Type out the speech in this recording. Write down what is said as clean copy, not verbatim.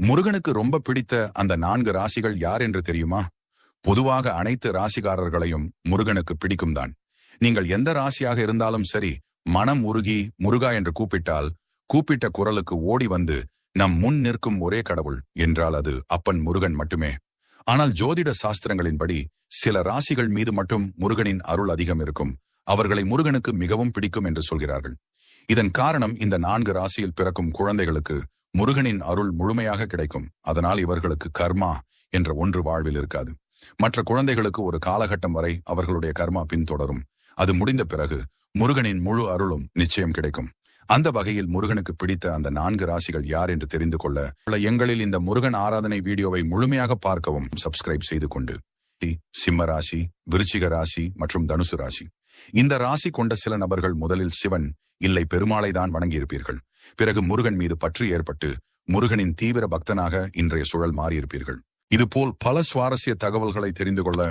முருகனுக்கு ரொம்ப பிடித்த அந்த 4 ராசிகள் யார் என்று தெரியுமா? பொதுவாக அனைத்து ராசிகாரர்களையும் முருகனுக்கு பிடிக்கும் தான். நீங்கள் எந்த ராசியாக இருந்தாலும் சரி, மனம் உருகி முருகா என்று கூப்பிட்டால், கூப்பிட்ட குரலுக்கு ஓடி வந்து நம் முன் நிற்கும் ஒரே கடவுள் என்றால் அது அப்பன் முருகன் மட்டுமே. ஆனால் ஜோதிட சாஸ்திரங்களின்படி சில ராசிகள் மீது மட்டும் முருகனின் அருள் அதிகம் இருக்கும். அவர்களை முருகனுக்கு மிகவும் பிடிக்கும் என்று சொல்கிறார்கள். இதன் காரணம், இந்த 4 ராசியில் பிறக்கும் குழந்தைகளுக்கு முருகனின் அருள் முழுமையாக கிடைக்கும். அதனால் இவர்களுக்கு கர்மா என்ற ஒன்று வாழ்வில் இருக்காது. மற்ற குழந்தைகளுக்கு ஒரு காலகட்டம் வரை அவர்களுடைய கர்மா பின்தொடரும். அது முடிந்த பிறகு முருகனின் முழு அருளும் நிச்சயம் கிடைக்கும். அந்த வகையில் முருகனுக்கு பிடித்த அந்த 4 ராசிகள் யார் என்று தெரிந்து கொள்ள எங்களில் இந்த முருகன் ஆராதனை வீடியோவை முழுமையாக பார்க்கவும் சப்ஸ்கிரைப் செய்து கொண்டு. சிம்ம ராசி, விருச்சிக ராசி மற்றும் தனுசு ராசி. இந்த ராசி கொண்ட சில நபர்கள் முதலில் சிவன் இல்லை பெருமாளை தான் வணங்கியிருப்பீர்கள். பிறகு முருகன் மீது பற்று ஏற்பட்டு முருகனின் தீவிர பக்தனாக இன்றைய சூழல் மாறியிருப்பீர்கள். இதுபோல் பல சுவாரஸ்ய தகவல்களை தெரிந்து கொள்ள